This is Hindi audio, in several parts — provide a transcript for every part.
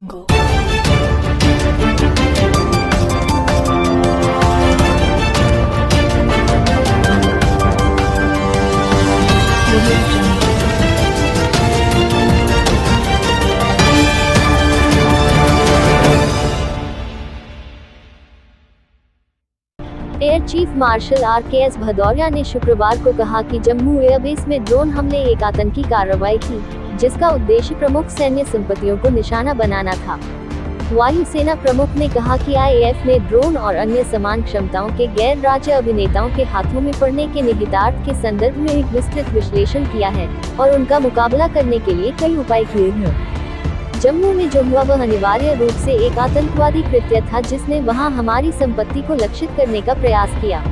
Go. Air chief marshal RKS Bhadauria ने शुक्रवार को कहा कि जम्मू एयरबेस में ड्रोन हमले एक आतंकी कार्रवाई थी, जिसका उद्देश्य प्रमुख सैन्य संपत्तियों को निशाना बनाना था। वायुसेना प्रमुख ने कहा कि IAF ने ड्रोन और अन्य समान क्षमताओं के गैर राज्य अभिनेताओं के हाथों में पड़ने के निहितार्थ के संदर्भ में एक विस्तृत विश्लेषण किया है और उनका मुकाबला करने के लिए कई उपाय किए हैं। जम्मू में जो हुआ वह अनिवार्य रूप से एक आतंकवादी कृत्य था, जिसने वहां हमारी संपत्ति को लक्षित करने का प्रयास किया।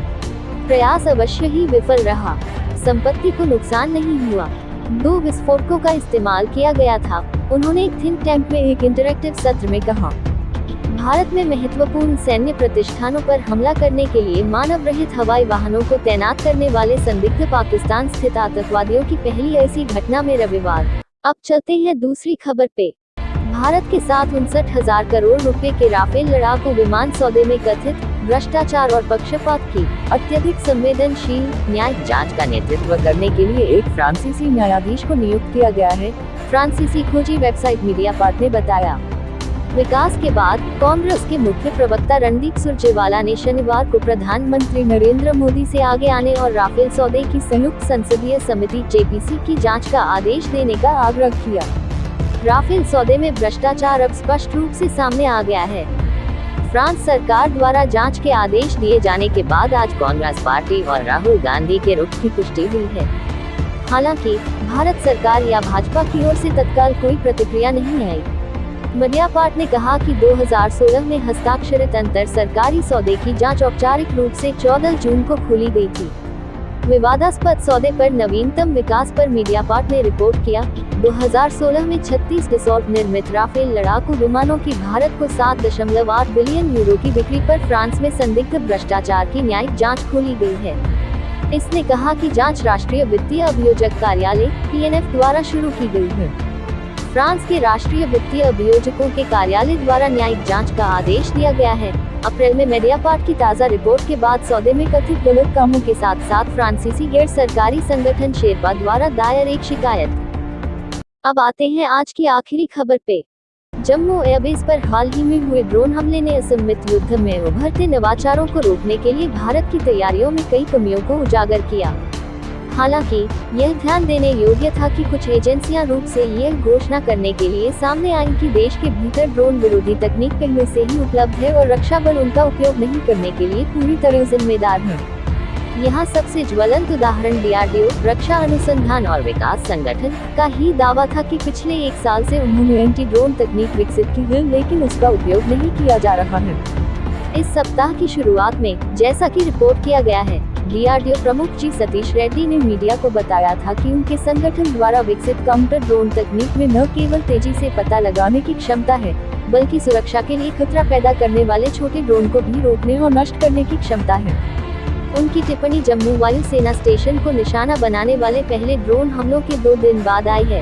प्रयास अवश्य ही विफल रहा। संपत्ति को नुकसान नहीं हुआ। 2 विस्फोटकों का इस्तेमाल किया गया था, उन्होंने एक थिंक टैंक में एक इंटरैक्टिव सत्र में कहा। भारत में महत्वपूर्ण सैन्य प्रतिष्ठानों पर हमला करने के लिए मानव रहित हवाई वाहनों को तैनात करने वाले संदिग्ध पाकिस्तान स्थित आतंकवादियों की पहली ऐसी घटना में रविवार। अब चलते हैं दूसरी खबर पे। भारत के साथ 59,000 करोड़ रुपए के राफेल लड़ाकू विमान सौदे में कथित भ्रष्टाचार और पक्षपात की अत्यधिक संवेदनशील न्यायिक जांच का नेतृत्व करने के लिए एक फ्रांसीसी न्यायाधीश को नियुक्त किया गया है, फ्रांसीसी खोजी वेबसाइट मीडियापार्ट ने बताया। विकास के बाद कांग्रेस के मुख्य प्रवक्ता रणदीप सुरजेवाला ने शनिवार को प्रधानमंत्री नरेंद्र मोदी से आगे आने और राफेल सौदे की संयुक्त संसदीय समिति JPC की जाँच का आदेश देने का आग्रह किया। राफेल सौदे में भ्रष्टाचार अब स्पष्ट रूप से सामने आ गया है। फ्रांस सरकार द्वारा जांच के आदेश दिए जाने के बाद आज कांग्रेस पार्टी और राहुल गांधी के रुख की पुष्टि हुई है। हालांकि भारत सरकार या भाजपा की ओर से तत्काल कोई प्रतिक्रिया नहीं आई। मीडियापार्ट ने कहा कि 2016 में हस्ताक्षरित अंतर सरकारी सौदे की जांच औपचारिक रूप से 14 जून को खोली गई थी। विवादास्पद सौदे पर नवीनतम विकास पर मीडियापार्ट ने रिपोर्ट किया। 2016 में 36 डसॉल्ट निर्मित राफेल लड़ाकू विमानों की भारत को 7.8 बिलियन यूरो की बिक्री पर फ्रांस में संदिग्ध भ्रष्टाचार की न्यायिक जांच खोली गई है। इसने कहा कि जांच राष्ट्रीय वित्तीय अभियोजक कार्यालय PNF द्वारा शुरू की गई है। फ्रांस के राष्ट्रीय वित्तीय अभियोजकों के कार्यालय द्वारा न्यायिक जांच का आदेश दिया गया है। अप्रैल में मीडियापार्ट की ताज़ा रिपोर्ट के बाद सौदे में कथित गलत कामों के साथ साथ फ्रांसीसी गैर सरकारी संगठन शेरपा द्वारा दायर एक शिकायत। अब आते हैं आज की आखिरी खबर पे। जम्मू एयरबेस पर हाल ही में हुए ड्रोन हमले ने असममित युद्ध में उभरते नवाचारों को रोकने के लिए भारत की तैयारियों में कई कमियों को उजागर किया। हालांकि यह ध्यान देने योग्य था कि कुछ एजेंसियां रूप से यह घोषणा करने के लिए सामने आई कि देश के भीतर ड्रोन विरोधी तकनीक पहले से ही उपलब्ध है और रक्षा बल उनका उपयोग नहीं करने के लिए पूरी तरह जिम्मेदार है। यहाँ सबसे ज्वलंत उदाहरण DRDO रक्षा अनुसंधान और विकास संगठन का ही दावा था कि पिछले 1 साल से उन्होंने एंटी ड्रोन तकनीक विकसित की है, लेकिन उसका उपयोग नहीं किया जा रहा है। इस सप्ताह की शुरुआत में जैसा कि रिपोर्ट किया गया है, DRDO प्रमुख जी सतीश रेड्डी ने मीडिया को बताया था कि उनके संगठन द्वारा विकसित काउंटर ड्रोन तकनीक में न केवल तेजी से पता लगाने की क्षमता है, बल्कि सुरक्षा के लिए खतरा पैदा करने वाले छोटे ड्रोन को भी रोकने और नष्ट करने की क्षमता है। उनकी टिप्पणी जम्मू वायु सेना स्टेशन को निशाना बनाने वाले पहले ड्रोन हमलों के 2 दिन बाद आई है।